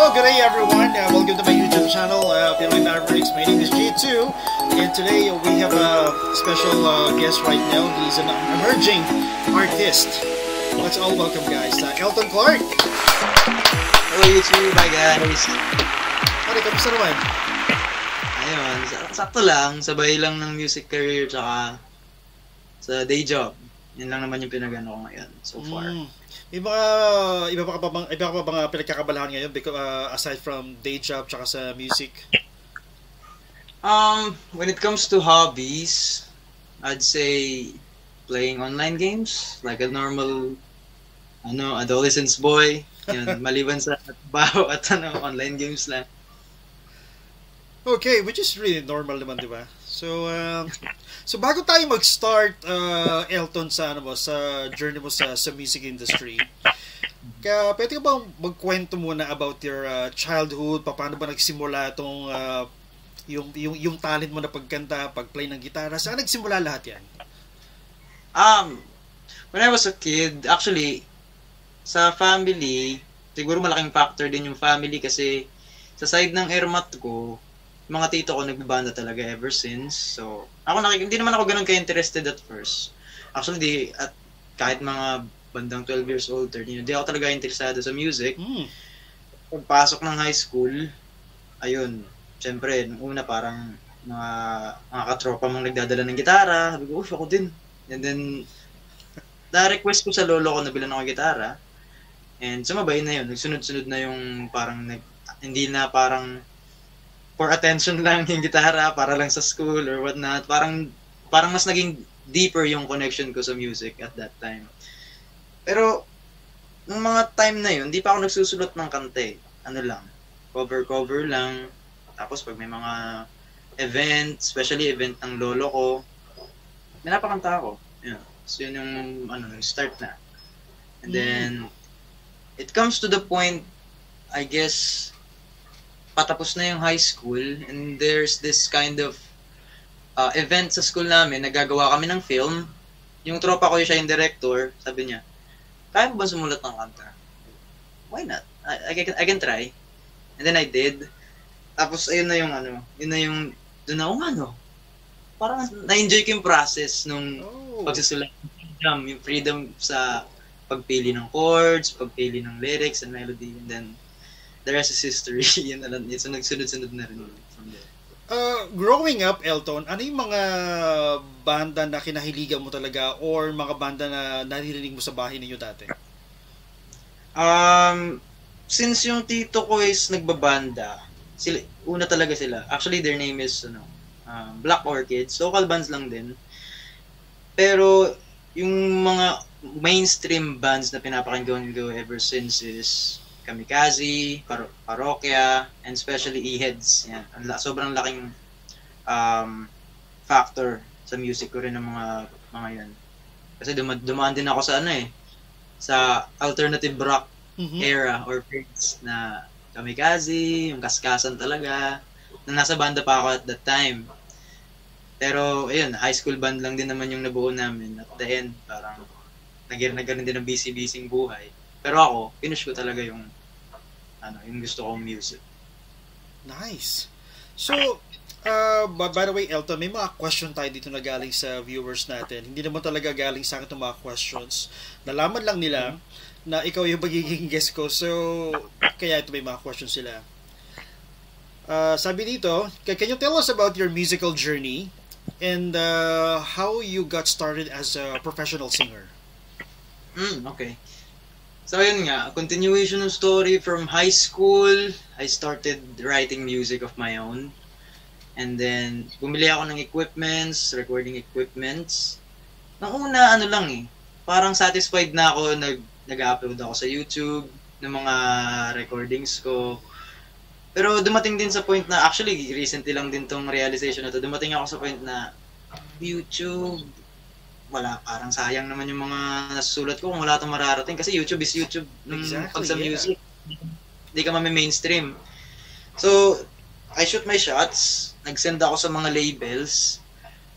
good day everyone. Welcome to my YouTube channel, Pinoy Mavericks. My name is G2, and today we have a special guest right now. He's an emerging artist. Let's all welcome, guys, Elton Clark. Hello YouTube, hi guys. Pare, kamusta naman? Ayun, sakto lang, sabay lang ng music career tsaka sa day job. Yan lang naman yung pinagano ko ngayon so far. May mga iba pa ba bang pinagkakabalahan ngayon because, aside from day job tsaka sa music? When it comes to hobbies, I'd say playing online games like a normal adolescence boy. Yun, maliban sa trabaho at online games lang. Okay, which is really normal naman, di ba? So bago tayo mag-start, Elton, sa sa journey mo sa music industry, pwede ka bang magkwento muna about your childhood, paano ba nagsimula itong yung talent mo na pagkanta, pagplay ng gitara, saan nagsimula lahat yan? When I was a kid, actually, sa family, siguro malaking factor din yung family kasi sa side ng ermat ko, mga tito ko nagbabanda talaga ever since. So, hindi naman ako ganun ka-interested at first. Actually, kahit mga bandang 12 years old, 13, hindi ako talaga interesado sa music. Pagpasok ng high school, ayun, syempre, nung una parang mga katropa mong nagdadala ng gitara. Sabi ko, ako din. And then, na-request ko sa lolo ko na bilan ako gitara. And sumabay na yun. Nagsunod-sunod na yung parang, hindi na parang for attention lang yung gitara para lang sa school or whatnot. Parang mas naging deeper yung connection ko sa music at that time. Pero nung mga time na yun, hindi pa ako nagsusulat ng kanta. Ano lang, cover lang. Tapos pag may mga event, especially event ng lolo ko, minapakanta ako. Yeah. So yun yung start na. And then it comes to the point, I guess, patapos na yung high school and there's this kind of event sa school namin, nagagawa kami ng film. Yung tropa ko, siya yung director, sabi niya, kaya mo ba sumulat ng kanta? Why not? I can try. And then I did. Tapos ayun na yung doon ako parang na-enjoy ko yung process nung pagsusulat ng yung freedom sa pagpili ng chords, pagpili ng lyrics and melody, and then the rest is history. Yun na lang. So, nagsunod-sunod na rin from there. Growing up, Elton, ano yung mga banda na kinahiligan mo talaga or mga banda na naririnig mo sa bahay ninyo dati? Since yung tito ko is nagbabanda, una talaga sila. Actually, their name is Black Orchids. Local bands lang din. Pero, yung mga mainstream bands na pinapakinggan ko ever since is Kamikaze, Parokya, and especially E-Heads. Yan. Sobrang laking factor sa music ko rin ng mga yan. Kasi dumaan din ako sa alternative rock era or phase na Kamikaze, yung kaskasan talaga, na nasa banda pa ako at that time. Pero, ayun, high school band lang din naman yung nabuo namin. At the end, parang nagkaroon din ng busy-busy buhay. Pero ako, finish ko talaga yung gusto kong music. Nice. So, by the way, Elton, may mga question tayo dito na galing sa viewers natin. Hindi naman talaga galing sa akin itong mga questions. Nalaman lang nila na ikaw yung magiging guest ko. So, kaya ito may mga questions sila. Sabi dito, can you tell us about your musical journey and how you got started as a professional singer? Okay. So yun nga, a continuation of story from high school, I started writing music of my own. And then, bumili ako ng equipments, recording equipments. Nung una, parang satisfied na ako, nag-upload ako sa YouTube ng mga recordings ko. Pero dumating din sa point na, actually, recently lang din tong realization na to, dumating ako sa point na, YouTube, wala, parang sayang naman yung mga nasusulat ko kung wala itong mararating. Kasi YouTube is YouTube pag sa music. Hindi ka mainstream. So, I shoot my shots. Nag-send ako sa mga labels.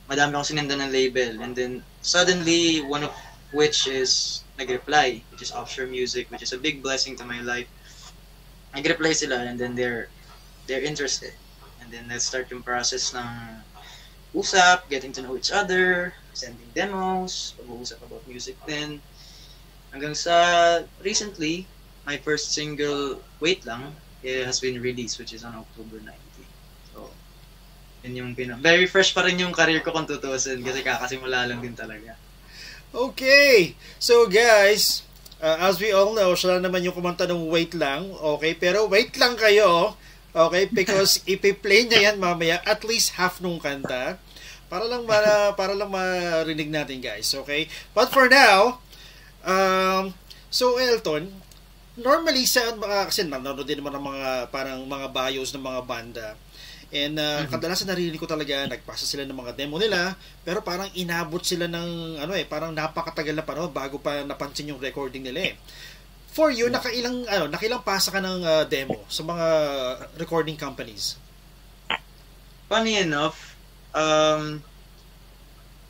Madami akong sinenda ng label. And then, suddenly, one of which is nag-reply, which is Offshore Music, which is a big blessing to my life. nag-reply sila and then they're interested. And then let's start yung process ng usap, getting to know each other, sending demos, pag-uusap about music din. Hanggang sa recently, my first single, Wait Lang, has been released, which is on October 19th. So, yun yung very fresh pa rin yung career ko kung tutuusin kasi kakasimula lang din talaga. Okay. So guys, as we all know, siya lang naman yung kumanta ng Wait Lang. Okay, pero wait lang kayo. Okay, because ipi-play niya yan mamaya at least half nung kanta para lang marinig natin, guys. Okay? But for now, so Elton, normally sa kasi nanonood din naman ng mga parang mga bios ng mga banda. And kadalasan narinig ko talaga nagpasa sila ng mga demo nila, pero parang inabot sila ng parang napakatagal na panahon bago pa napansin yung recording nila eh. For you, nakailang pasa ka ng demo sa mga recording companies? Funny enough,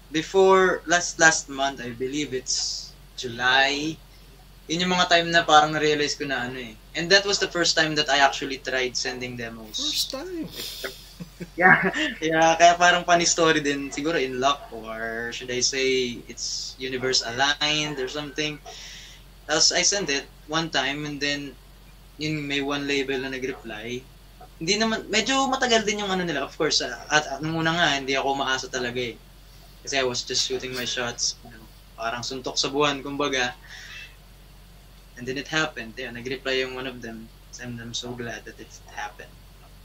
before last month, I believe it's July, yun yung mga time na parang na-realize ko na and that was the first time that I actually tried sending demos. First time? yeah, kaya parang funny story din, siguro in luck, or should I say it's universe aligned or something. Tapos I sent it one time and then yun may one label na nag-reply. Hindi naman, medyo matagal din yung nila. Of course, at nung una nga, hindi ako maasa talaga eh. Kasi I was just shooting my shots. Parang suntok sa buwan, kumbaga. And then it happened. Yeah, nag-reply yung one of them. And I'm so glad that it happened.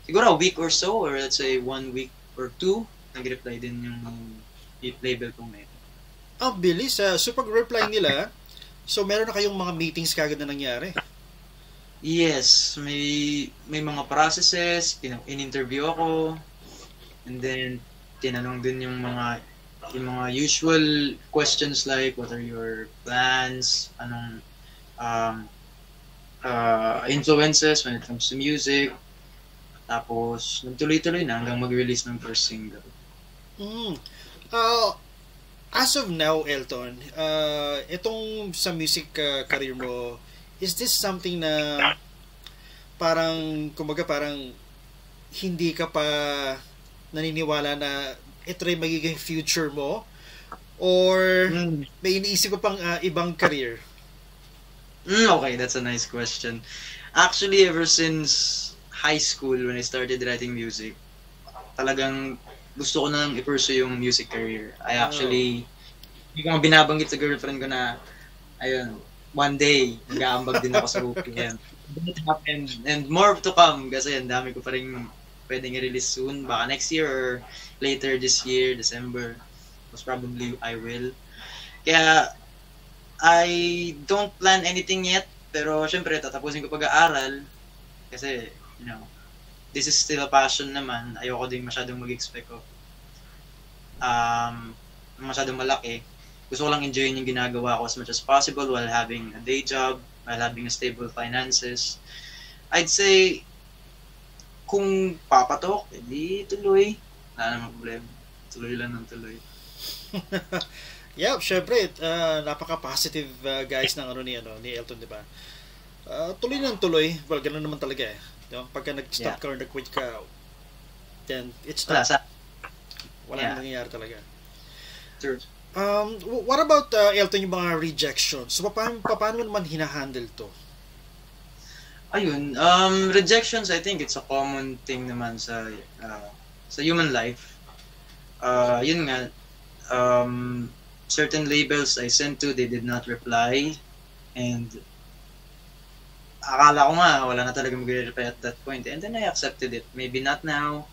Siguro a week or so, or let's say 1 week or 2, nag-reply din yung label kong na ito. Ang bilis so pag-reply nila, so meron na kayong mga meetings kagad na nangyari? Yes, may mga processes, in-interview ako, and then tinanong din yung mga usual questions like what are your plans, anong influences when it comes to music. Tapos nagtuloy-tuloy na hanggang mag-release ng first single. As of now, Elton, itong sa music career mo, is this something na parang, kumbaga parang hindi ka pa naniniwala na ito rin magiging future mo? Or may iniisip ko pang ibang career? Okay, that's a nice question. Actually, ever since high school, when I started writing music, talagang gusto ko nang i-pursue yung music career. I actually, hindi ko binabanggit sa girlfriend ko na, ayun, one day, nag-aambag din ako sa OPM. It happened, and more to come, kasi ang dami ko pa rin pwedeng i-release soon, baka next year or later this year, December. Most probably, I will. Kaya, I don't plan anything yet, pero syempre, tatapusin ko pag-aaral, kasi, this is still a passion naman. Ayoko din masyadong mag-expect of masyadong malaki. Gusto ko lang enjoyin yung ginagawa ko as much as possible while having a day job, while having a stable finances. I'd say, kung papatok, edi tuloy. Wala namang problema. Tuloy lang ng tuloy. Yeah, syempre, napaka-positive guys ng ni Elton, di ba? Tuloy ng tuloy. Well, ganoon naman talaga eh. Pagka nag-stop ka or nag-quit ka, then it's done. Wala nang nangyayari talaga. True. What about Elton, yung mga rejections? So, paano mo naman hinahandle to? Ayun, rejections, I think it's a common thing naman sa human life. Yun nga, certain labels I sent to, they did not reply, and akala ko nga wala na talaga mag-reply at that point, and then I accepted it. Maybe not now.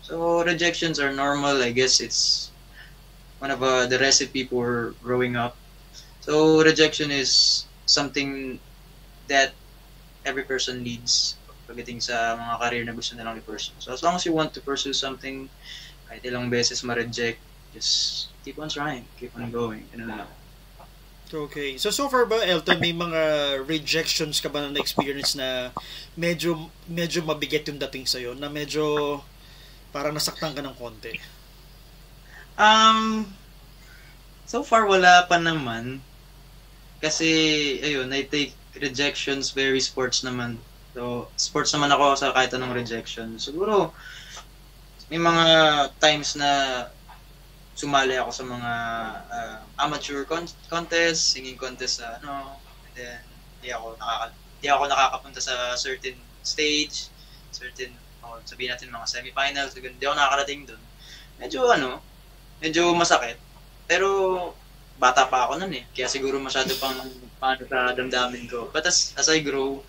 So rejections are normal. I guess it's one of the recipe for growing up. So rejection is something that every person needs pagdating sa mga career na gusto nilang i-pursue. So as long as you want to pursue something, kahit ilang beses ma-reject, just keep on trying, keep on going. Okay. So far ba, Elton, may mga rejections ka ba na experience na medyo mabigat yung dating sa'yo? Na medyo parang nasaktan ka ng konti? So far, wala pa naman. Kasi, ayun, I take rejections very sports naman. So, sports naman ako sa kahit anong rejection. Siguro, may mga times na sumali ako sa mga amateur contest, singing contest sa and then di ako nakakapunta sa certain stage, certain sabihin natin mga semifinals, di ako nakakarating doon. Medyo masakit. Pero bata pa ako noon eh. Kaya siguro masyado pang paano sa damdamin ko. But as I grow,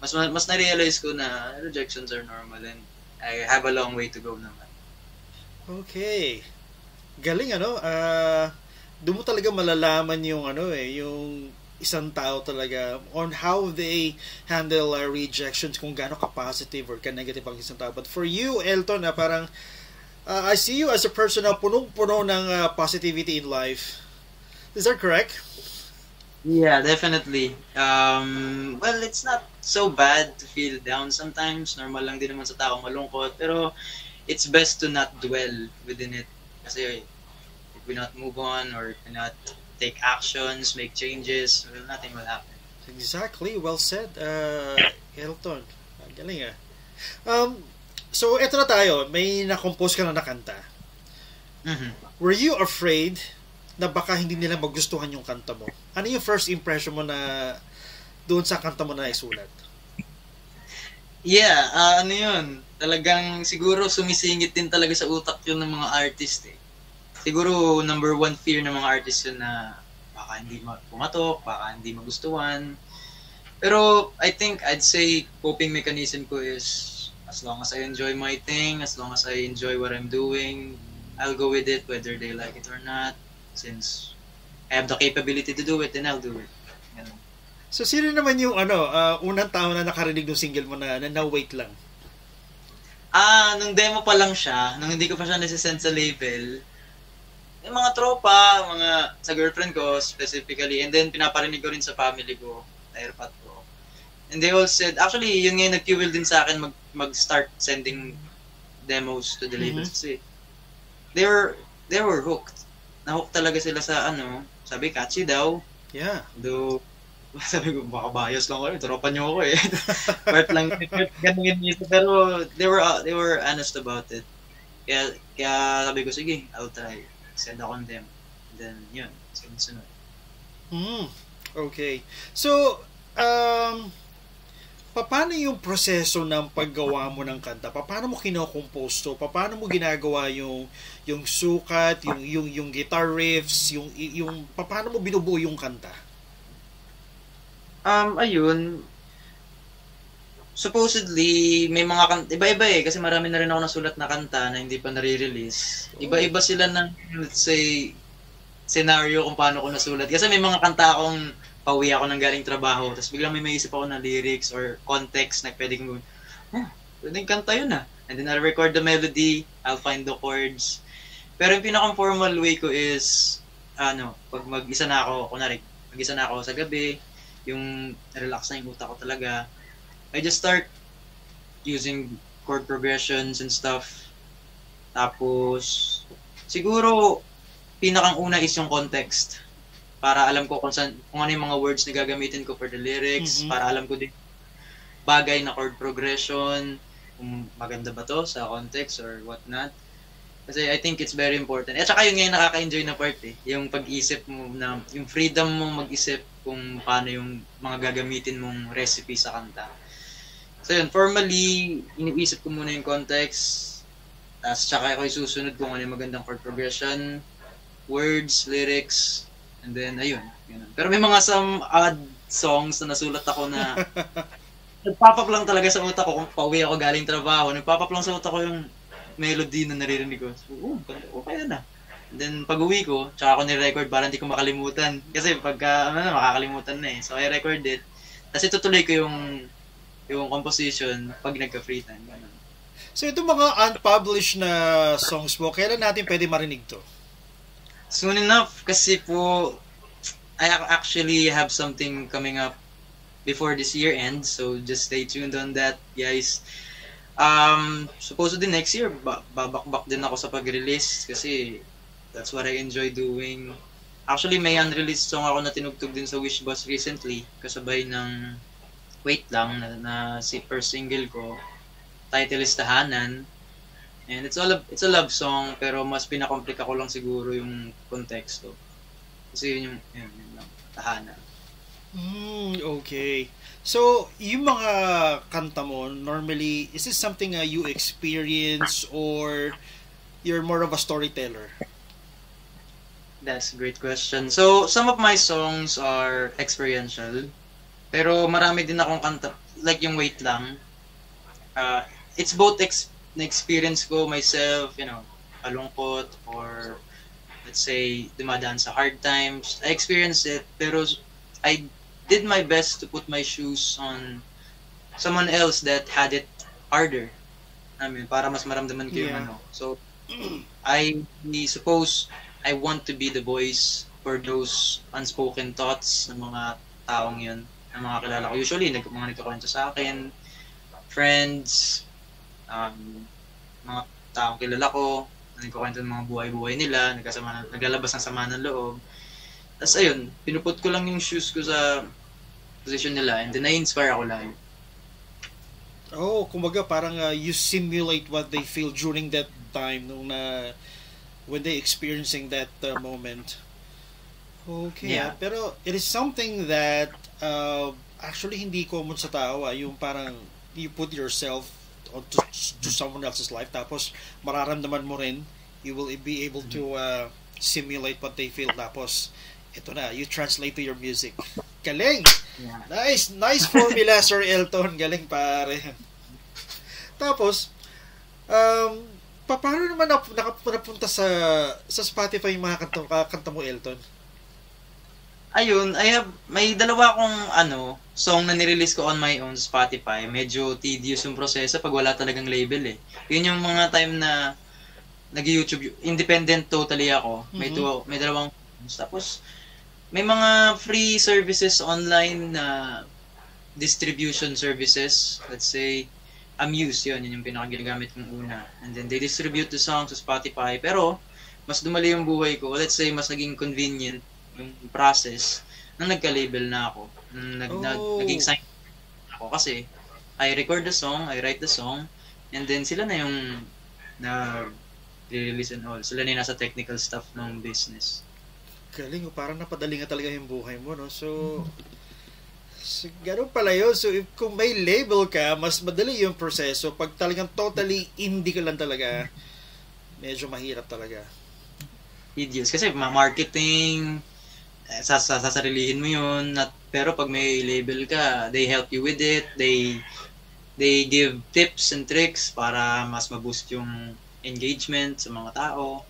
mas na-realize ko na rejections are normal and I have a long way to go naman. Okay. Galing doon mo talaga malalaman yung yung isang tao talaga on how they handle rejections, kung gaano ka-positive or ka-negative ang isang tao. But for you, Elton, parang I see you as a person na punong-puno ng positivity in life. Is that correct? Yeah, definitely. Well, it's not so bad to feel down sometimes. Normal lang din naman sa tao malungkot. Pero it's best to not dwell within it. Kasi if we not move on or not take actions, make changes, well, nothing will happen. Exactly. Well said, Elton. Galing so, eto na tayo. May na-compose ka na kanta. Mm-hmm. Were you afraid na baka hindi nila magustuhan yung kanta mo? Ano yung first impression mo na doon sa kanta mo na isulat? Yeah, yun. Talagang siguro sumisingit din talaga sa utak yun ng mga artist eh. Siguro number one fear ng mga artist yun na baka hindi pumatok, baka hindi magustuhan. Pero I think I'd say coping mechanism ko is as long as I enjoy my thing, as long as I enjoy what I'm doing, I'll go with it whether they like it or not. Since I have the capability to do it, then I'll do it. Ganun. So, sino naman yung unang tao na nakarinig ng single mo na wait lang? Nung demo pa lang siya, nung hindi ko pa siya nasisend sa label, yung mga tropa, sa girlfriend ko specifically, and then pinaparinig ko rin sa family ko, sa airpot ko. And they all said, actually, yun nga yung nag-fuel din sa akin mag-start sending demos to the labels. Kasi they were hooked. Na-hook talaga sila sa sabi, catchy daw. Yeah. Though, sabi ko, baka bias lang ako, tropa niyo ako eh. Part lang, ganun yun. Pero they were honest about it. Kaya sabi ko, sige, I'll try. Send ako ng them. And then, yun, sunod. Okay. So, paano yung proseso ng paggawa mo ng kanta? Paano mo kino-compose to? Paano mo ginagawa yung sukat, yung guitar riffs, yung paano mo binubuo yung kanta? Ayun. Supposedly, may mga kanta, iba-iba eh, kasi marami na rin ako nasulat na kanta na hindi pa nare-release. Iba-iba sila ng, let's say, scenario kung paano ko nasulat. Kasi may mga kanta akong pauwi ako ng galing trabaho, tapos biglang may maisip ako na lyrics or context na pwede kong pwedeng kanta yun And then I'll record the melody, I'll find the chords. Pero yung pinaka-formal way ko is, pag mag-isa na ako, mag-isa na ako sa gabi, yung relax na yung utak ko talaga, I just start using chord progressions and stuff. Tapos, siguro, pinakang una is yung context. Para alam ko kung ano yung mga words na gagamitin ko for the lyrics, para alam ko din bagay na chord progression, kung maganda ba to sa context or whatnot. Kasi I think it's very important. At saka yun nga yung nakaka-enjoy na part eh, yung pag-isip mo na, yung freedom mo mag-isip kung paano yung mga gagamitin mong recipe sa kanta. So yun, formally, iniisip ko muna yung context, tapos tsaka ako isusunod kung ano yung magandang chord progression, words, lyrics, and then, ayun. Pero may mga some odd songs na nasulat ako na nagpapap lang talaga sa utak ko kung pauwi ako galing trabaho. Nagpapap lang sa utak ko yung melody na naririnig ko. So, okay na. And then, pag-uwi ko, tsaka ako ni-record para hindi ko makalimutan. Kasi pagka, makakalimutan na eh. So, I record it. Tapos itutuloy ko yung composition pag nagka-free time. Ganun. So, itong mga unpublished na songs mo, kailan natin pwede marinig to? Soon enough, kasi po, I actually have something coming up before this year ends, so just stay tuned on that, guys. Supposedly next year, babakbak din ako sa pag-release kasi that's what I enjoy doing. Actually, may unreleased song ako na tinugtog din sa Wishboss recently, kasabay ng Wait Lang na si first single ko. Title is Tahanan. And it's a love song pero mas pinakomplika ko lang siguro yung konteksto. Kasi yun lang, Tahanan. Okay. So, yung mga kanta mo, normally, is this something you experience or you're more of a storyteller? That's a great question. So, some of my songs are experiential. Pero marami din akong kanta, like yung Wait Lang. It's both na-experience ko myself, malungkot or let's say dumadaan sa hard times. I experienced it, pero I did my best to put my shoes on someone else that had it harder. I mean, para mas maramdaman ko yung Yeah. So, I suppose I want to be the voice for those unspoken thoughts ng mga taong yun, ng mga kilala ko. Usually, mga nagkakwento sa akin, friends, mga taong kilala ko, nagkakwento ng mga buhay-buhay nila, naglalabas ng sama ng loob. Tapos ayun, pinuput ko lang yung shoes ko sa position nila and then na-inspire ako lang. Oh, kumbaga parang you simulate what they feel during that time nung when they experiencing that moment. Okay, Yeah. pero it is something that actually hindi common sa tao, yung parang you put yourself to someone else's life tapos mararamdaman mo rin, you will be able to simulate what they feel tapos ito na, you translate to your music. Galing! Yeah. Nice formula, Sir Elton. Galing, pare. Tapos, paano naman napunta sa Spotify yung mga kanta mo, Elton? Ayun, may dalawa akong song na nirelease ko on my own sa Spotify. Medyo tedious yung proseso pag wala talagang label eh. Yun yung mga time na nag-YouTube, independent totally ako. May dalawang tapos may mga free services online na distribution services. Let's say Amuse, yun yung pinaka-ginagamit kong una. And then they distribute the songs sa Spotify. Pero mas dumali yung buhay ko. Let's say mas naging convenient yung process nang nagka-label na ako. Naging sign ako kasi I record the song, I write the song, and then sila na yung release and all. Sila na yung nasa technical stuff ng business. Galing, parang napadali nga talaga yung buhay mo, no? So gano'n pala yun. So, kung may label ka, mas madali yung proseso. Pag talagang totally indie ka lang talaga, medyo mahirap talaga. Tedious. Kasi marketing, sasarilihin mo yun. Pero pag may label ka, they help you with it. They give tips and tricks para mas ma-boost yung engagement sa mga tao.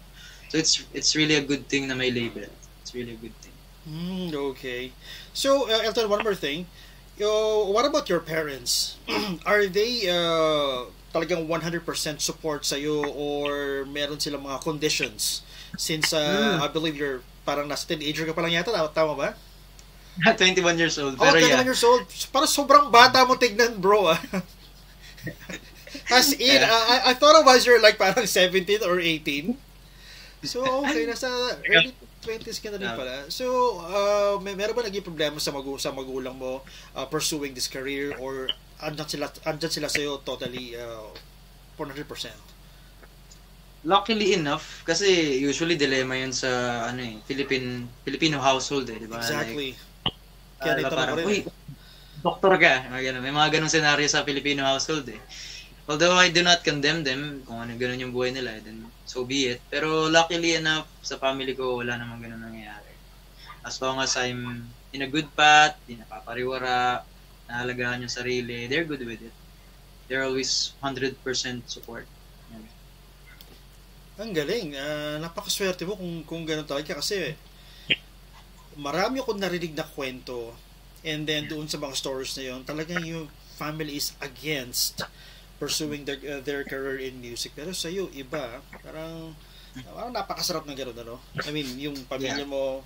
So it's really a good thing na may label. It's really a good thing. Okay. So, Elton, one more thing. What about your parents? Are they talagang 100% support sa'yo or meron silang mga conditions? Since I believe you're parang nasa teenager ka pa lang yata, tama ba? 21 years old. Pero 21 years old. Parang sobrang bata mo tignan, bro. As in, I thought it was you're like parang 17 or 18. So, okay, nasa early 20s ka na rin pala. So, meron ba naging problema sa magulang mo pursuing this career or andyan sila sa'yo totally 100%? Luckily enough, kasi usually dilemma yun sa Filipino household di ba? Exactly. Like, Kaya dito parang, na rin. uy, doktor ka. May mga ganong senaryo sa Filipino household Although I do not condemn them, kung ano ganun yung buhay nila, then so be it. Pero luckily enough, sa family ko, wala namang ganun nangyayari. As long as I'm in a good path, di napapariwara, naalagaan yung sarili, they're good with it. They're always 100% support. Ang galing. Napakaswerte mo kung ganun talaga kasi marami akong narinig na kwento and then doon sa mga stories na yun, talagang yung family is against pursuing their career in music. Pero sa iyo iba, parang napakasarap ng gano'n, ano? I mean, yung pamilya mo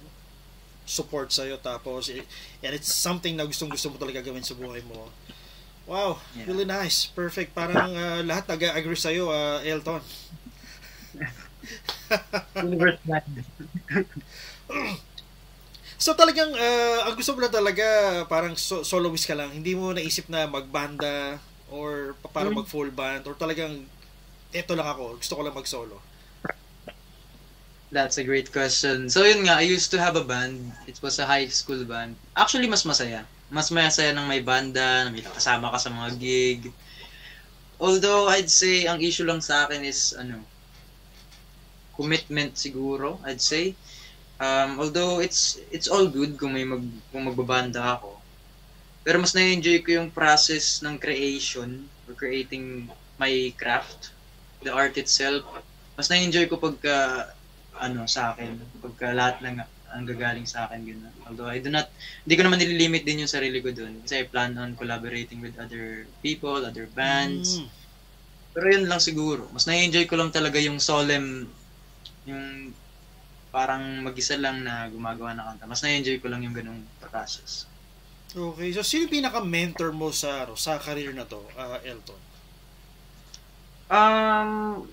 support sa iyo tapos and it's something na gustong-gusto mo talaga gawin sa buhay mo. Wow, really nice. Perfect. Parang lahat nag-agree sa iyo, Elton. So talagang ang gusto mo lang talaga parang soloist ka lang. Hindi mo naisip na magbanda or para mag full band or talagang eto lang ako, gusto ko lang mag-solo. That's a great question. So yun nga, I used to have a band. It was a high school band. Actually, mas masaya. Mas masaya nang may banda, na may kasama ka sa mga gig. Although, I'd say, ang issue lang sa akin is, commitment siguro, I'd say. Although, it's all good kung kung magbabanda ako. Pero mas na-enjoy ko yung process ng creation or creating my craft, the art itself. Mas na-enjoy ko pagka sa akin, pagka lahat ng ang gagaling sa akin gano'n. Although hindi ko naman nililimit din yung sarili ko doon kasi I plan on collaborating with other people, other bands. Pero yun lang siguro. Mas na-enjoy ko lang talaga yung solemn, yung parang mag-isa lang na gumagawa ng kanta. Mas na-enjoy ko lang yung ganung process. Okay, so sino pinaka-mentor mo sa career na to, Elton?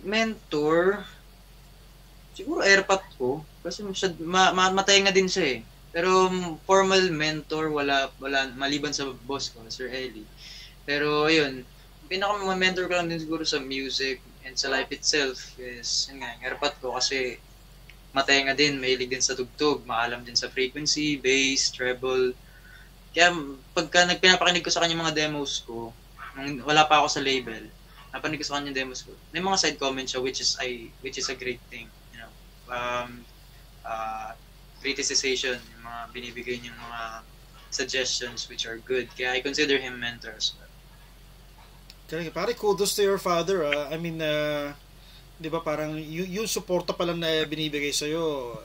Mentor, siguro airpat ko kasi matay nga din siya eh. Pero formal mentor wala maliban sa boss ko, Sir Eli. Pero ayun, pinaka-mentor ko lang din siguro sa music and sa life itself is yun nga, airpat ko kasi matay nga din, mahilig din sa tugtog, maalam din sa frequency, bass, treble. Kaya pagka nagpinapakinig ko sa kanya mga demos ko, nung wala pa ako sa label, napanig ko sa kanya demos ko. May mga side comments siya which is a great thing, you know. Criticization, yung mga binibigay niyang mga suggestions which are good. Kaya I consider him mentor as well. Kaya pare, kudos to your father. I mean, 'di ba parang yung suporta pa lang na binibigay sa iyo,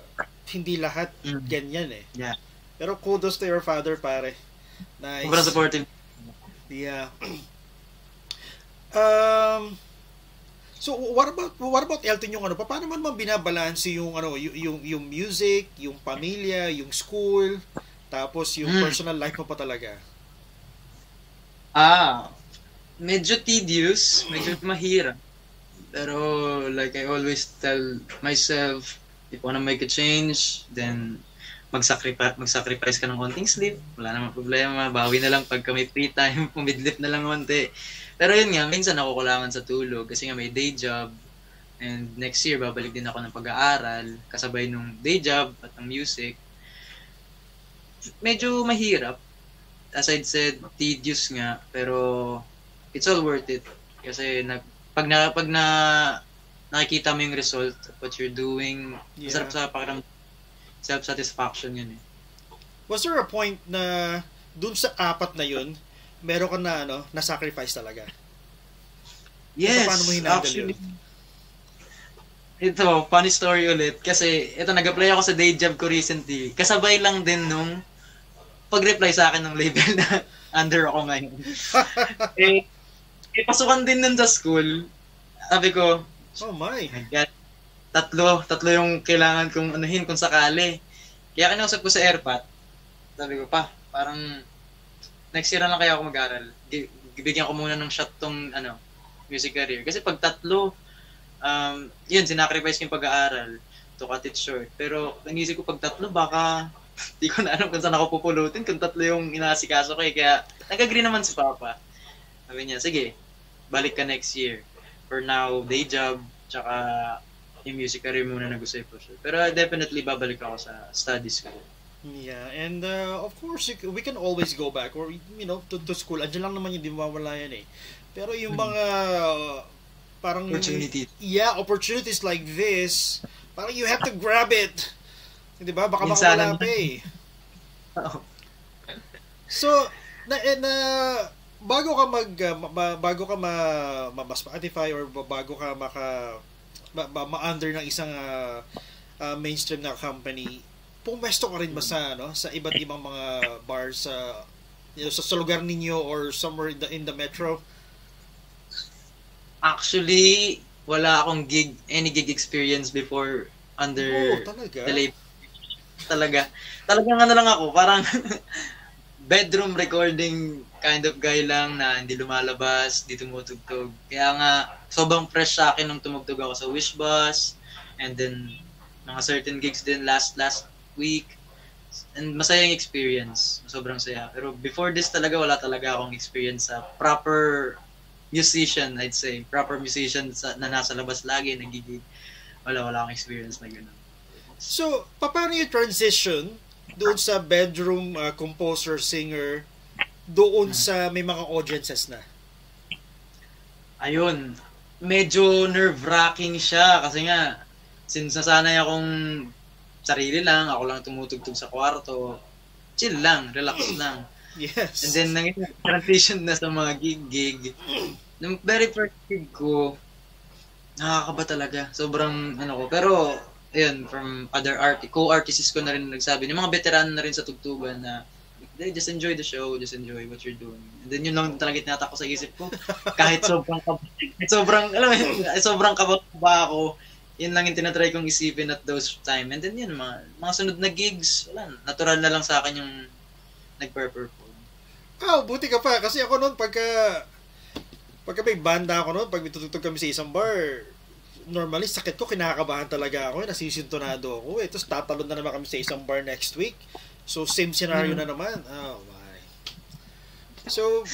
hindi lahat ganyan eh. Yeah. Pero kudos to your father, pare. Nice. Sobrang supportive. Yeah. So what about Elton, yung paano man binabalanse yung yung music, yung pamilya, yung school, tapos yung personal life mo pa talaga? Medyo tedious, medyo mahirap. Pero like I always tell myself, if I wanna make a change, then mag-sacrifice ka ng konting sleep, wala namang problema, bawi na lang pagka may free time, pumidlip na lang konti. Pero yun nga, minsan nakukulangan sa tulog kasi nga may day job, and next year babalik din ako ng pag-aaral kasabay nung day job at ng music. Medyo mahirap, as I said, tedious nga, pero it's all worth it kasi pag nakikita mo yung result of what you're doing, masarap sa pakiramdam. Self-satisfaction yun eh. Was there a point na dun sa 4 na yun, meron ka na na-sacrifice talaga? Yes, paano mo hinandle actually. yun? Ito, funny story ulit. Kasi ito, nag-apply ako sa day job ko recently. Kasabay lang din nung pag-reply sa akin ng label na under ako ngayon. Pasukan din nun sa school. Sabi ko, oh my God, tatlo yung kailangan kong anuhin kung sakali. Kaya kinausap ko sa airpat. Sabi ko pa, parang next year na lang kaya ako mag-aral. Bigyan ko muna ng shot tong music career. Kasi pag tatlo, yun, sinacrifice ko yung pag-aaral to cut it short. Pero naisip ko pag tatlo, baka di ko na alam kung saan ako pupulutin kung tatlo yung inaasikaso ko eh. Kaya nag-agree naman si Papa. Sabi niya, sige, balik ka next year. For now, day job, tsaka yung music career muna na gusto ko siya. Pero definitely babalik ako sa studies ko. Yeah, and of course we can always go back or to school. Andiyan lang naman yung di mawawala yan eh. Pero yung mga parang opportunities. Yeah, opportunities like this, parang you have to grab it. 'Di ba? Baka makawala pa eh. So, bago ka ma-Spotify or bago ka ma-under ng isang mainstream na company, pumesto ka rin ba sa iba't ibang mga bars sa lugar ninyo or somewhere in the metro? Actually, wala akong any gig experience before under talaga? the label. Talagang lang ako, parang bedroom recording kind of guy lang na hindi lumalabas, di tumutugtog. Kaya nga, sobrang fresh sa akin nung tumugtog ako sa Wish Bus, and then mga certain gigs din last week. And masayang experience. Sobrang saya. Pero before this talaga, wala talaga akong experience sa proper musician, I'd say. Proper musician na nasa labas lagi, nagiging. Wala akong experience na gano'n. So, paano yung transition doon sa bedroom composer, singer, doon sa may mga audiences na? Ayun. Medyo nerve-wracking siya kasi nga, since nasanay akong sarili lang, ako lang tumutugtog sa kwarto, chill lang, relax lang. Yes. And then, transition na sa mga gig. Nung very first gig ko, nakakaba talaga. Sobrang, ko. Pero, ayun, from other co-artists ko na rin nagsabi, yung mga veteran na rin sa tugtugan na, just enjoy the show, just enjoy what you're doing. And then, yun lang talaga tinatak ko sa isip ko. Kahit sobrang kabot ba ako, yun lang yung tinatry kong isipin at those time. And then yun, mga sunod na gigs, wala, natural na lang sa akin yung nagper-perform. Buti ka pa. Kasi ako noon, pagka may banda ako noon, pag tutugtog kami sa isang bar, normally, sakit ko, kinakabahan talaga ako. Nasisintonado ako. Tapos tatalon na naman kami sa isang bar next week. So, same scenario na naman. Oh, my. So,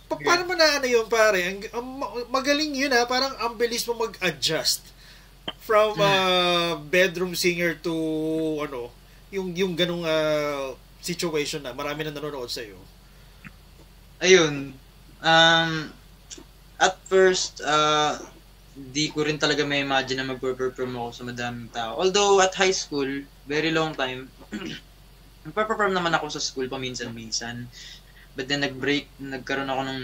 paano mo na yun, pare? Magaling yun, ha? Parang ang bilis mo mag-adjust from bedroom singer to yung ganung situation na marami na nanonood sa iyo. Ayun. At first di ko rin talaga may imagine na magpe-perform ako sa madaming tao. Although at high school, very long time, nagpe-perform naman ako sa school paminsan-minsan. But then nagkaroon ako ng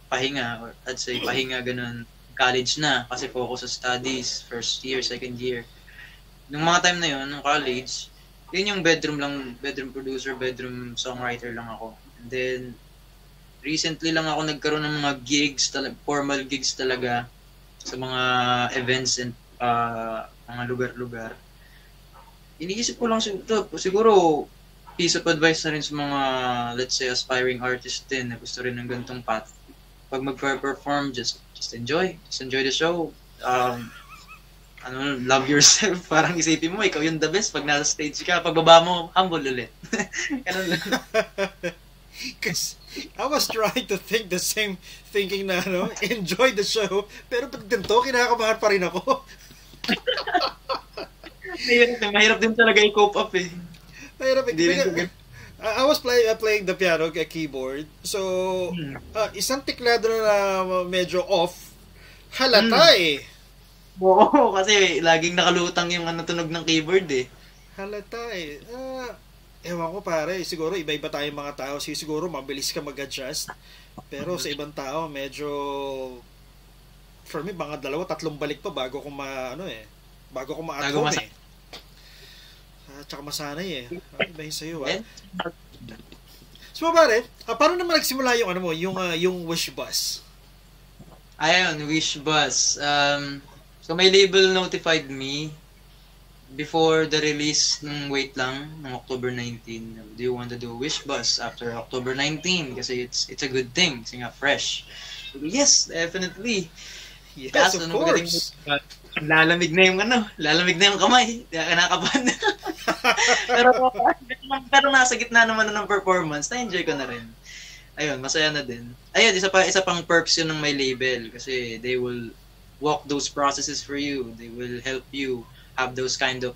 pahinga, or I'd say pahinga ganun. College na kasi focus sa studies, first year, second year. Nung mga time na yun, nung college, yun yung bedroom producer, bedroom songwriter lang ako. And then, recently lang ako nagkaroon ng mga gigs, formal gigs talaga, sa mga events and mga lugar-lugar. Iniisip ko lang siguro, piece of advice na rin sa mga, let's say, aspiring artist din na gusto rin ng ganitong path. Pag mag-perform, just enjoy the show. Love yourself. Parang isipin mo, ikaw yung the best pag nasa stage ka. Pagbaba mo, humble ulit. Ganun lang. Because I was trying to think the same thinking na, enjoy the show. Pero pag ganito, kinakabahan pa rin ako. Mahirap din talaga i-cope up eh. Mahirap I was playing the piano, keyboard. So, isang tiklado na medyo off, halata eh. Oo, kasi laging nakalutang yung tunog ng keyboard eh. Halata eh. Ewan ko pare, siguro iba-iba tayong mga tao. Siguro mabilis ka mag-adjust. Pero sa ibang tao, medyo, for me, mga 2-3 balik pa bago ko bago ko ma-at-home eh. Tsaka masanay eh. Iba yung sa'yo So pare, paano naman nagsimula yung Wish Bus? Ayun, Wish Bus. So my label notified me before the release ng Wait Lang, ng October 19. Do you want to do Wish Bus after October 19? Kasi it's a good thing. Kasi nga fresh. Yes, definitely. Yes, of course. Lalamig na yung kamay. Kinakabahan na. pero nasa gitna naman ng performance, na-enjoy ko na rin. Ayun, masaya na din. Ayun, isa pang perks yun ng my label kasi they will walk those processes for you. They will help you have those kind of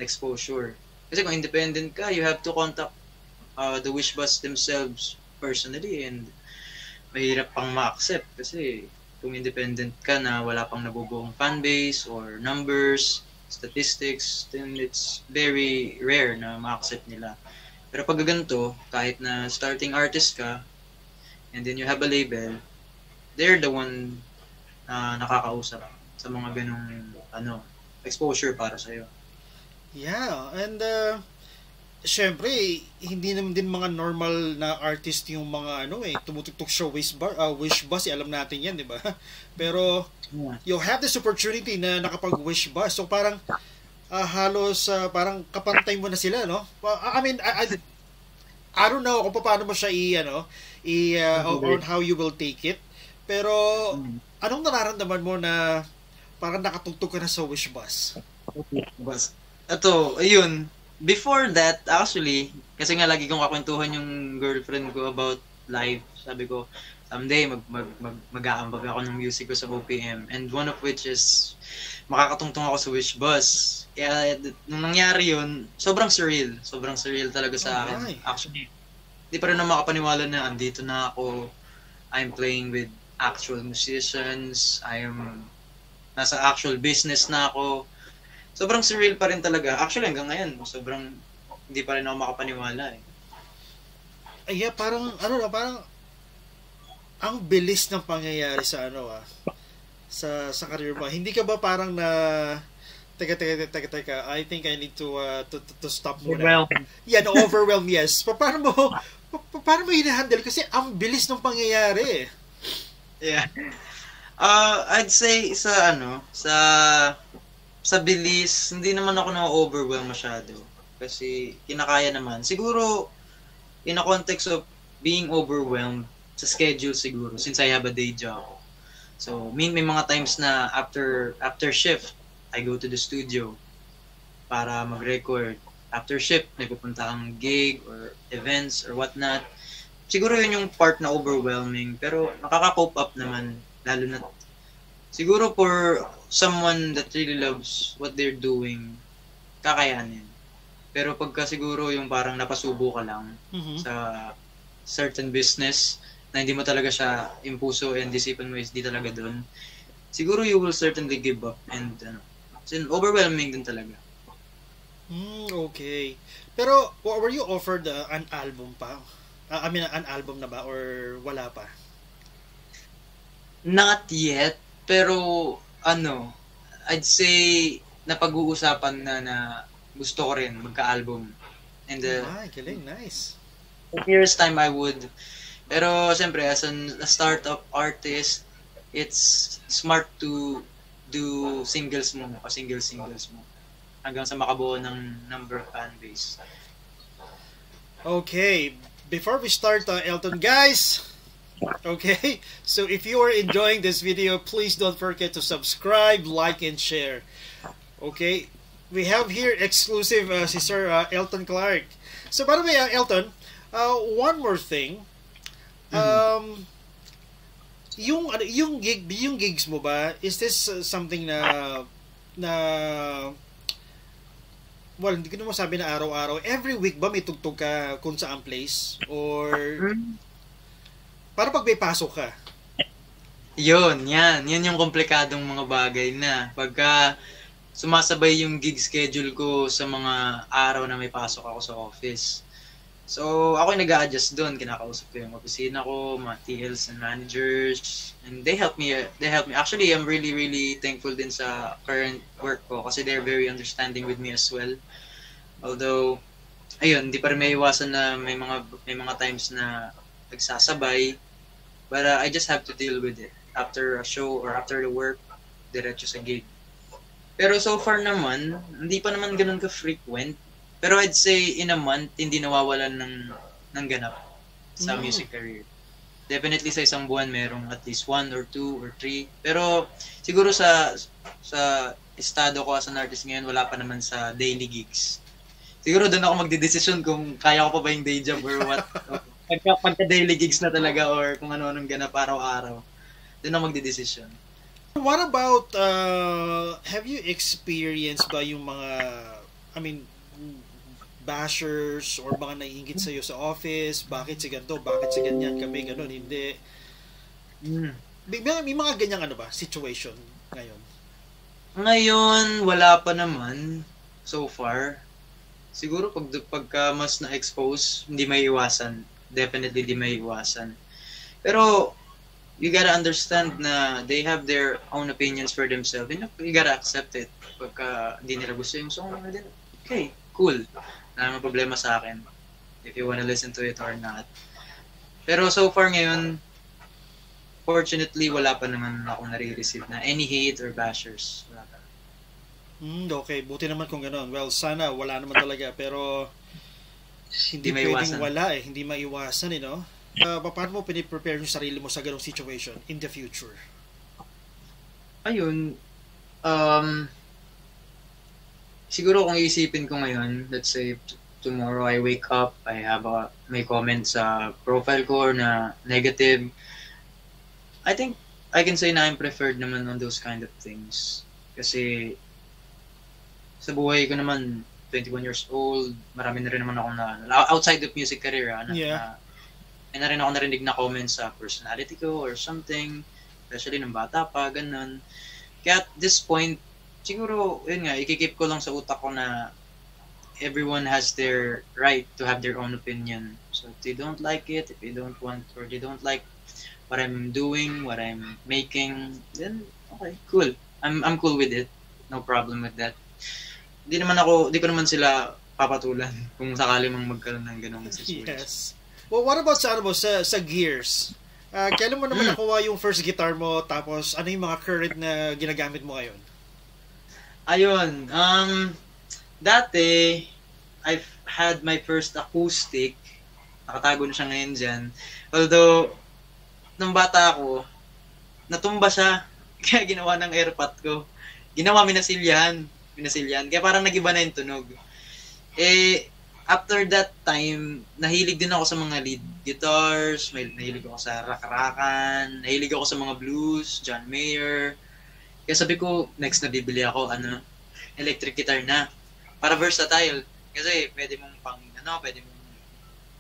exposure. Kasi kung independent ka, you have to contact the Wish Bus themselves personally and mahirap pang ma-accept kasi kung independent ka na wala pang nabubuong fanbase or numbers, statistics, then it's very rare na ma-accept nila. Pero pag ganito, kahit na starting artist ka, and then you have a label, they're the one na nakakausap sa mga ganong exposure para sa'yo. Yeah, and syempre, hindi naman din mga normal na artist yung mga tumutugtog sa Wish Bus, alam natin yan, di ba? Pero you have this opportunity na nakapag-Wish Bus. So parang halos parang kapantay mo na sila, no? I mean, I don't know kung paano mo siya on how you will take it. Pero anong nararamdaman mo na parang nakatugtog ka na sa Wish Bus? Ito, ayun. Before that, actually, kasi nga lagi kong kakwentuhan yung girlfriend ko about life. Sabi ko, someday mag-aambag ako ng music ko sa OPM. And one of which is makakatungtong ako sa Wish Bus. Kaya nung nangyari yun, sobrang surreal. Sobrang surreal talaga sa akin. Actually, di pa rin na makapaniwala na andito na ako. I'm playing with actual musicians. Nasa actual business na ako. Sobrang surreal pa rin talaga. Actually, hanggang ngayon, sobrang hindi pa rin ako makapaniwala eh. Ay, yeah, parang, parang ang bilis ng pangyayari sa sa career mo. Hindi ka ba parang na teka, I think I need to stop muna. Yeah, no, overwhelm, yes. Paano mo hinahandle? Kasi ang bilis ng pangyayari. Yeah. I'd say sa bilis, hindi naman ako na-overwhelm masyado. Kasi kinakaya naman. Siguro, in a context of being overwhelmed, sa schedule siguro, since I have a day job. So, may mga times na after shift, I go to the studio para mag-record. After shift, may pupunta kang gig or events or whatnot. Siguro yun yung part na overwhelming. Pero nakaka-cope up naman, lalo na siguro for someone that really loves what they're doing, kakayanin. Pero pagka siguro yung parang napasubo ka lang sa certain business na hindi mo talaga siya impuso and isipan mo is di talaga dun, siguro you will certainly give up and overwhelming din talaga. Okay. Pero were you offered an album pa? An album na ba or wala pa? Not yet. Pero, I'd say, napag-uusapan na gusto ko rin magka-album. And, galing, nice. The nearest time I would. Pero, siyempre, as a startup artist, it's smart to do singles mo. Hanggang sa makabuo ng number of fan base. Okay. Before we start, Elton, guys, okay, so if you are enjoying this video, please don't forget to subscribe, like, and share. Okay, we have here exclusive si Sir Elton Clark. So by the way, Elton, one more thing. Yung gigs mo ba, is this something na well, hindi ko naman sabi na araw-araw. Every week ba may tugtog ka kung saan place? Or para pag may pasok ka? Yan yung komplikadong mga bagay na pagka sumasabay yung gig schedule ko sa mga araw na may pasok ako sa office. So, ako yung nag-a-adjust doon. Kinakausap ko yung opisina ko, mga TLs and managers. And they help me. Actually, I'm really, really thankful din sa current work ko kasi they're very understanding with me as well. Although, ayun, hindi pa rin may iwasan na may mga times na nagsasabay. But I just have to deal with it. After a show or after the work, diretso sa gig. Pero so far naman, hindi pa naman ganun ka-frequent. Pero I'd say in a month, hindi nawawalan ng ganap sa music career. Definitely sa isang buwan, merong at least 1 or 2 or 3. Pero siguro sa estado ko as an artist ngayon, wala pa naman sa daily gigs. Siguro doon ako magdedesisyon kung kaya ko pa ba yung day job or what. Pagka daily gigs na talaga or kung ano-anong ganap araw-araw. Doon ako magdedesisyon. What about, have you experienced ba yung mga, bashers or mga naiingit sa'yo sa office? Bakit si ganito? Bakit si ganyan? Kami ganun, hindi. May mga ganyang situation ngayon? Ngayon, wala pa naman so far. Siguro pagka mas na-expose, hindi may iwasan. Definitely di may iwasan. Pero, you gotta understand na they have their own opinions for themselves. You gotta accept it. Pagka hindi nila gusto yung song, okay, cool. Wala namang problema sa akin if you wanna listen to it or not. Pero so far ngayon, fortunately, wala pa naman akong nare-receive na any hate or bashers. Wala pa. Okay, buti naman kung gano'n. Well, sana wala naman talaga, pero hindi pwedeng wala hindi maiwasan no? Paano mo piniprepare yung sarili mo sa ganong situation in the future? Ayun, siguro kung iisipin ko ngayon, let's say tomorrow I wake up, I have may comment sa profile ko na negative, I think I can say na I'm preferred naman on those kind of things. Kasi sa buhay ko naman, 21 years old, marami na rin naman ako outside of music career, may na rin ako narinig na comments sa personality ko or something, especially ng bata pa, ganun. Kaya at this point, siguro, yun nga, ikikip ko lang sa utak ko na everyone has their right to have their own opinion. So if they don't like it, if they don't want, or they don't like what I'm doing, what I'm making, then okay, cool. I'm cool with it. No problem with that. Di ko naman sila papatulan kung sakali mang magkaroon ng ganung situation. Yes. Well, what about sa gears? Kailan mo naman nakuha yung first guitar mo, tapos ano yung mga current na ginagamit mo ngayon? Ayun, dati, I've had my first acoustic. Nakatago na siya ngayon dyan. Although, nung bata ako, natumba siya. Kaya ginawa ng airpot ko. Minasilyan. Kaya parang nagiba na yung tunog. After that time, nahilig din ako sa mga lead guitars, nahilig ako sa rock-rockan, nahilig ako sa mga blues, John Mayer. Kaya sabi ko, next na bibili ako, electric guitar na. Para versatile. Kasi pwede mong pwede mong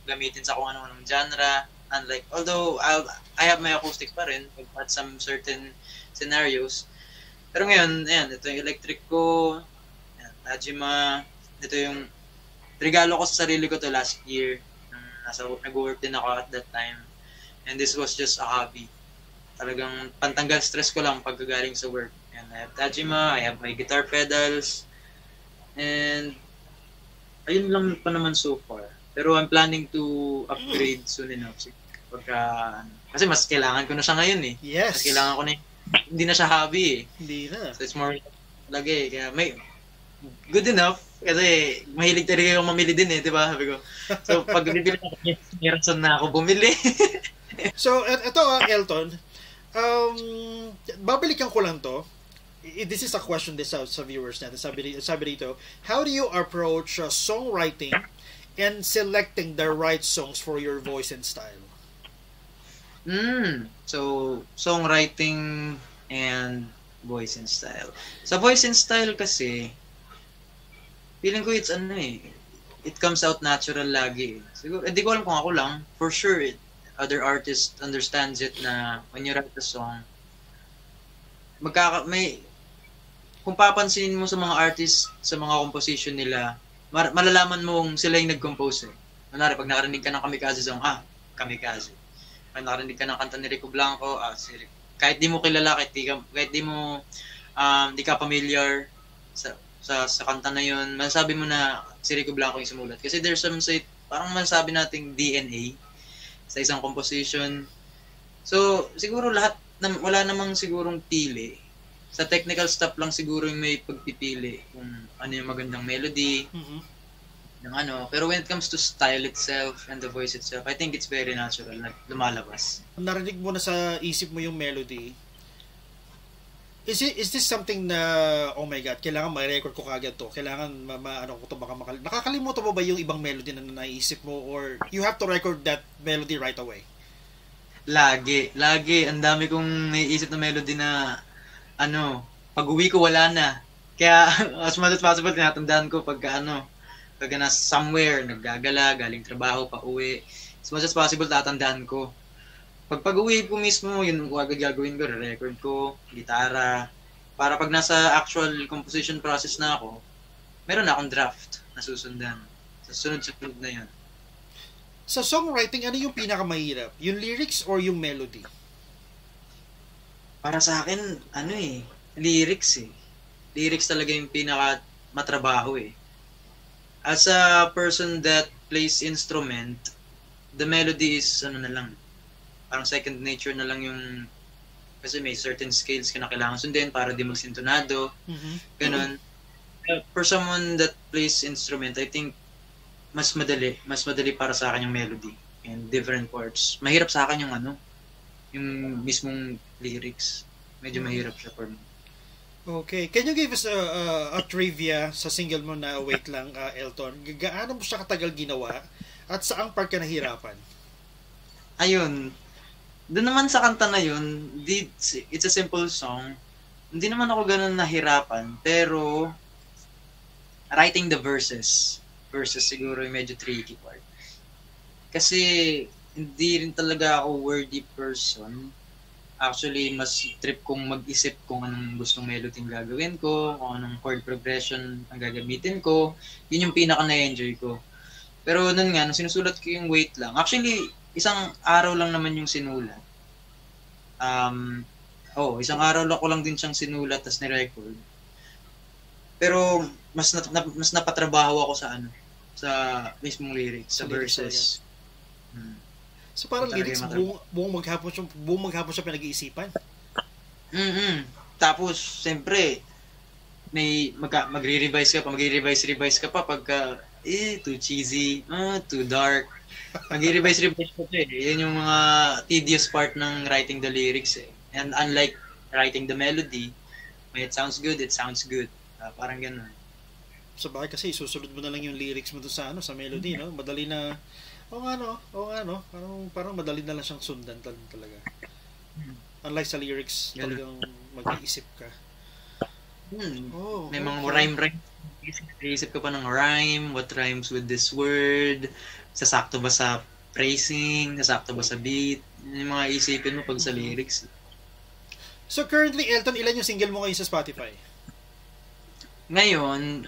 gamitin sa kung ano-anong genre. Unlike, although I have my acoustic pa rin at some certain scenarios. Pero ngayon, ayan, ito yung electric ko, ayan, Tajima, ito yung regalo ko sa sarili ko to last year. Nag-work din ako at that time. And this was just a hobby. Talagang pantanggal stress ko lang pagkagaling sa work. And I have Tajima, I have my guitar pedals. And ayun lang pa naman so far. Pero I'm planning to upgrade soon enough. Kasi mas kailangan ko na siya ngayon eh. Yes. Mas kailangan ko na hindi na siya hobby eh. Hindi na. So it's more lagi. Kaya may good enough. Kasi mahilig talaga yung mamili din eh, di ba? Sabi ko. So pag bibili ako, may rason na ako bumili. So, ito Elton, babalikan ko lang to. This is a question this sa viewers natin. Sabi dito, how do you approach songwriting and selecting the right songs for your voice and style? So, songwriting and voice and style. Sa voice and style kasi, feeling ko it comes out natural lagi. Siguro, hindi ko alam kung ako lang. For sure, other artists understands it na when you write a song, kung papansinin mo sa mga artists, sa mga composition nila, malalaman mong sila yung nag-compose eh. Manari, pag nakarinig ka ng Kamikaze song, Kamikaze. Pag nakarinig ka ng kanta ni Rico Blanco, si Rico. Kahit di mo kilala, kahit di ka familiar sa kanta na yun, masasabi mo na si Rico Blanco yung sumulat. Kasi there's some parang masasabi nating DNA sa isang composition. So, siguro wala namang sigurong pili. Sa technical stuff lang siguro yung may pagpipili kung ano yung magandang melody. Pero when it comes to style itself and the voice itself, I think it's very natural na lumalabas. Narinig mo na sa isip mo yung melody. Is this something na, oh my God, kailangan ma-record ko kagad to? Kailangan ko to baka nakakalimutan mo ba yung ibang melody na naisip mo, or you have to record that melody right away? Lagi. Ang dami kong naiisip na melody na pag-uwi ko wala na. Kaya as much as possible tinatandaan ko pagka nasa somewhere, naggagala, galing trabaho, pa-uwi. As much as possible tatandaan ko. Pag-uwi ko mismo, yun ang agad gagawin ko, re-record ko, gitara. Para pag nasa actual composition process na ako, meron na akong draft na susundan. Sa sunod-sunod na yun. Sa songwriting, ano yung pinakamahirap? Yung lyrics or yung melody? Para sa akin, lyrics eh. Lyrics talaga yung pinaka-matrabaho eh. As a person that plays instrument, the melody is parang second nature na lang yung, kasi may certain scales ka na kailangan sundin para di magsintonado. Ganun. For someone that plays instrument, I think mas madali para sa akin yung melody and different chords. Mahirap sa akin yung mismong lyrics. Medyo mahirap siya for me. Okay. Can you give us a trivia sa single mo na Wait Lang, Elton? Gaano mo siya katagal ginawa? At saang part ka nahirapan? Ayun, doon naman sa kanta na yun, it's a simple song. Hindi naman ako ganun nahirapan, pero writing the verses siguro yung medyo tricky part. Kasi hindi rin talaga ako wordy person. Actually, mas trip kong mag-isip kung anong gustong melody yung gagawin ko, kung anong chord progression ang gagamitin ko. Yun yung pinaka na-enjoy ko. Pero nun nga, nung sinusulat ko yung Wait Lang, actually, isang araw lang naman yung sinulat. Isang araw lang ko lang din siyang sinulat tas ni-record. Pero mas napatrabaho ako sa mismong lyrics, sa verses. So parang lyrics buong maghapon siya pinag-iisipan. Tapos siyempre may magre-revise ka pa pagka too cheesy, too dark. Mag-revise ko eh. Yan yung mga tedious part ng writing the lyrics eh. And unlike writing the melody, when it sounds good, it sounds good. Parang ganun. Sa bagay kasi isusunod mo na lang yung lyrics mo doon sa melody, no? Madali na parang madali na lang siyang sundan talaga. Unlike sa lyrics, talagang mag-iisip ka. May mga rhyme. Iisip ka pa ng rhyme, what rhymes with this word, sasakto ba sa phrasing, sasakto ba sa beat, yung mga isipin mo pag sa lyrics. So currently, Elton, ilan yung single mo ngayon sa Spotify? Ngayon,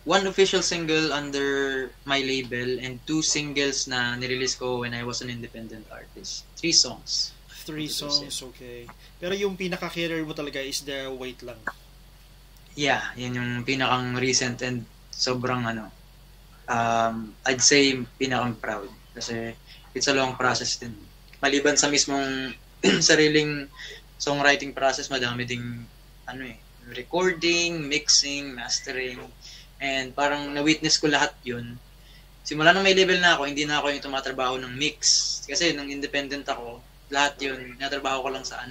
one official single under my label and 2 singles na nirelease ko when I was an independent artist. 3 songs. 3 songs, okay. Pero yung pinaka-career mo talaga is the Wait Lang. Yeah, yun yung pinakang recent and sobrang I'd say pinakang proud. Kasi it's a long process din. Maliban sa mismong sariling songwriting process, madami ding recording, mixing, mastering, and parang na-witness ko lahat yun. Simula nang may label na ako, hindi na ako yung tumatrabaho ng mix. Kasi nung independent ako, lahat yun, natrabaho ko lang sa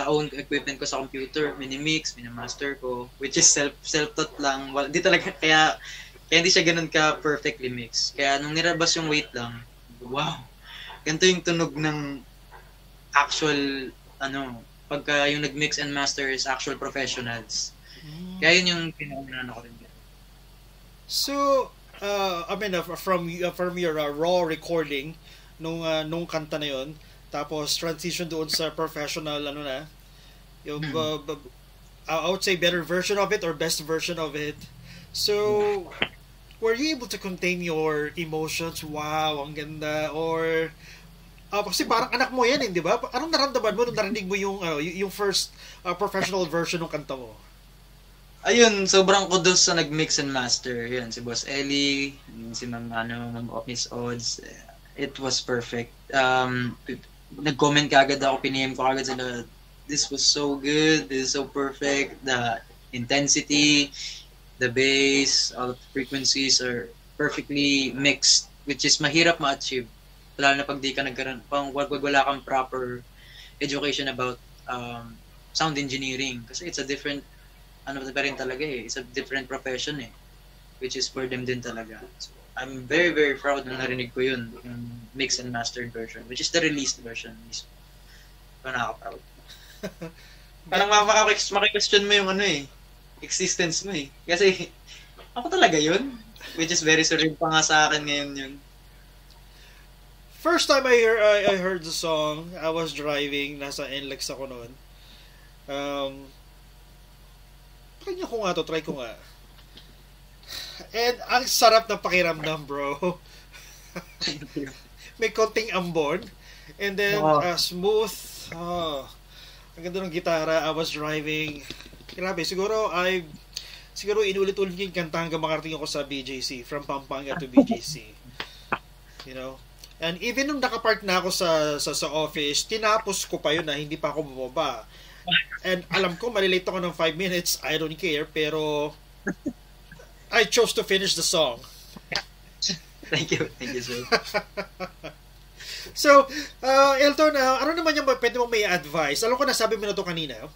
own equipment ko sa computer, mini-mix, mini-master ko, which is self-taught lang. Di talaga, kaya hindi siya ganun ka perfectly mix. Kaya nung nirabas yung Wait Lang, wow, ganito yung tunog ng actual, pagka yung nag-mix and master is actual professionals. Kaya yun yung pinaunahan ako rin. So, from your raw recording nung kanta na yun, tapos transition doon sa professional yung I would say better version of it or best version of it. So, were you able to contain your emotions? Wow, ang ganda. Or kasi parang anak mo yan, di ba? Anong naramdaman mo nung narinig mo yung first professional version ng kanta mo? Ayun, sobrang kudos sa nag-mix and master. Yun, si Boss Ellie, si Ma'am Miss Odds. It was perfect. Nag-comment kagad ako, piniem ko kagad sila, this was so good, this is so perfect. The intensity, the bass, all of the frequencies are perfectly mixed, which is mahirap ma-achieve. Lalo na pag di ka nagkaroon, wala kang proper education about sound engineering. Kasi it's a different, pa rin talaga eh. It's a different profession eh. Which is for them din talaga. So, I'm very, very proud na narinig ko yun. Yung mixed and mastered version, which is the released version. So, nakaka-proud. Parang maki-question mo yung existence mo eh. Kasi, ako talaga yun. Which is very surreal pa nga sa akin ngayon yun. First time I heard the song, I was driving, nasa NLEX ako noon. Try ko nga. And ang sarap ng pakiramdam, bro. May konting ambon. And then, smooth. Ang ganda ng gitara. I was driving. Grabe, siguro inulit-ulit yung kanta hanggang makarating ako sa BJC. From Pampanga to BJC. You know? And even nung nakapark na ako sa office, tinapos ko pa yun na hindi pa ako bumaba. And alam ko, malilate ako ng 5 minutes. I don't care. Pero, I chose to finish the song. Thank you, sir. So, Elton, ano naman yung pwede mong may advice? Alam ko, nasabi mo na to kanina.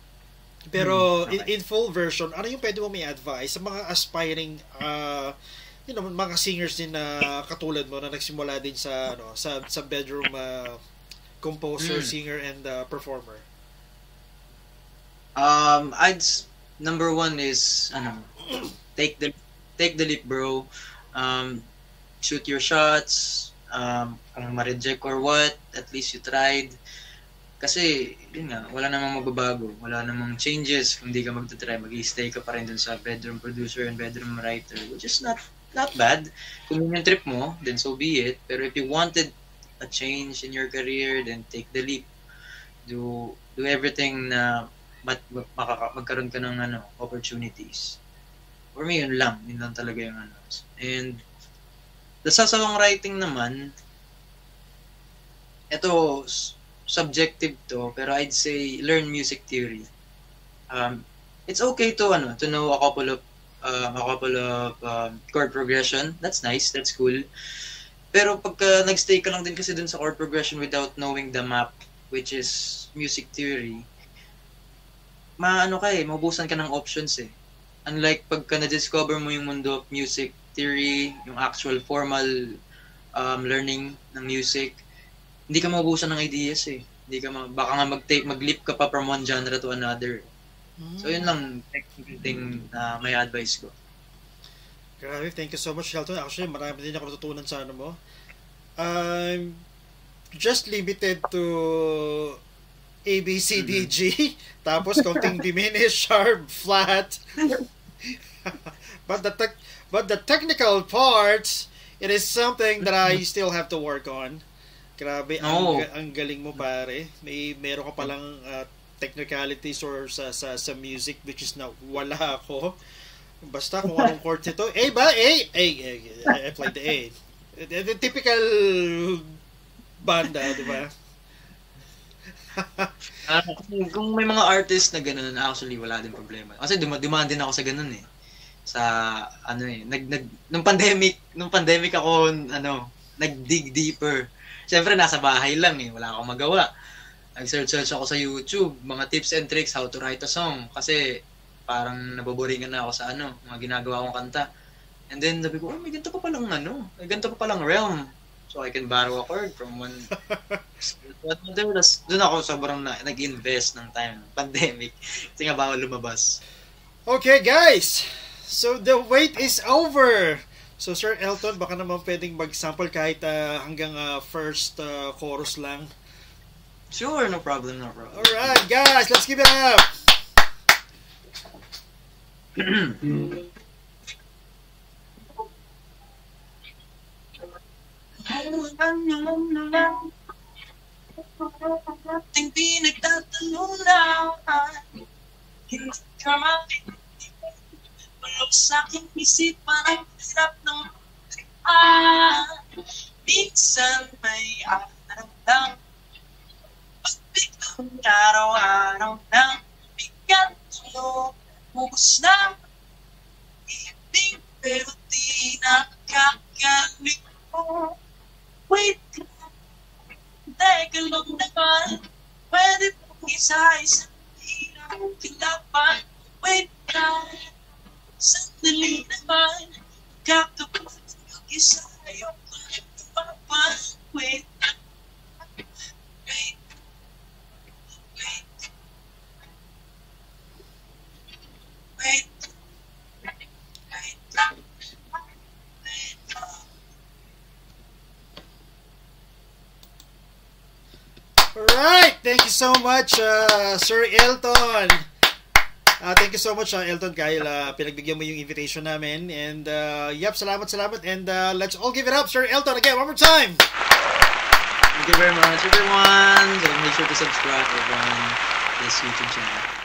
Pero in full version, ano yung pwede mo may advice sa mga aspiring mga singers din na katulad mo na nagsimula din sa sa bedroom composer, singer and performer? Number one is take the leap, bro. Shoot your shots. Kung ma-reject or what, at least you tried. Kasi, yun nga, wala namang magbabago. Wala namang changes kung di ka magta-try. Mag-i-stay ka pa rin dun sa bedroom producer and bedroom writer, which is not bad. Kung yun yung trip mo, then so be it. Pero if you wanted a change in your career, then take the leap. Do everything na magkaroon ka ng opportunities. For me, yun lang talaga yung And sa songwriting naman, ito subjective to, pero I'd say learn music theory. It's okay to know a couple of chord progression. That's nice, that's cool. Pero pagka nagstay ka lang din kasi dun sa chord progression without knowing the map, which is music theory, maubusan ka ng options eh. Unlike pagka na-discover mo yung mundo of music theory, yung actual formal learning ng music, hindi ka maubusan ng ideas eh. Baka nga mag-leap ka pa from one genre to another. So yun lang technical thing na may advice ko. Grabe, thank you so much, Shelton. Actually, marami din ako natutunan sa mo. Just limited to A, B, C, D, G. Tapos konting diminished, sharp, flat. But the technical parts, it is something that I still have to work on. Grabe, ang galing mo, pare. Meron ka palang technicalities or sa music which is na wala ako. Basta kung anong chords ito. A ba? A? I played the A. The typical banda, di ba? Kung may mga artist na gano'n, actually wala din problema. Kasi dumaan din ako sa gano'n eh. Sa nung pandemic ako nag-dig deeper. Siyempre nasa bahay lang eh, wala akong magawa. Nag-search ako sa YouTube, mga tips and tricks how to write a song kasi parang naboboringan na ako sa mga ginagawa kong kanta. And then sabi ko, may ganito pa palang realm. So I can borrow a chord from one doon ako sobrang nag-invest ng time, pandemic. Kasi nga bawal lumabas. Okay guys, so the wait is over. So Sir Elton, baka naman pwedeng mag-sample kahit hanggang first chorus lang. Sure, no problem. Alright guys, let's give it up. Ating pinagtatalunan, hindi ka malok sa aking isipan ang hirap ng minsan may araw lang pagbiglang araw-araw ng bigat mo ubos na ibig pero di nakakaling mo. Wait lang, teka lang naman, pwede pong isa-isa hirap kilapan. Wait lang, sandali naman, kakapag isa yung papan. Wait, Alright, thank you so much, Sir Elton. Thank you so much, Elton, dahil pinagbigyan mo yung invitation namin. And, salamat. And let's all give it up, Sir Elton, again, one more time. Thank you very much, everyone. So make sure to subscribe on this YouTube channel.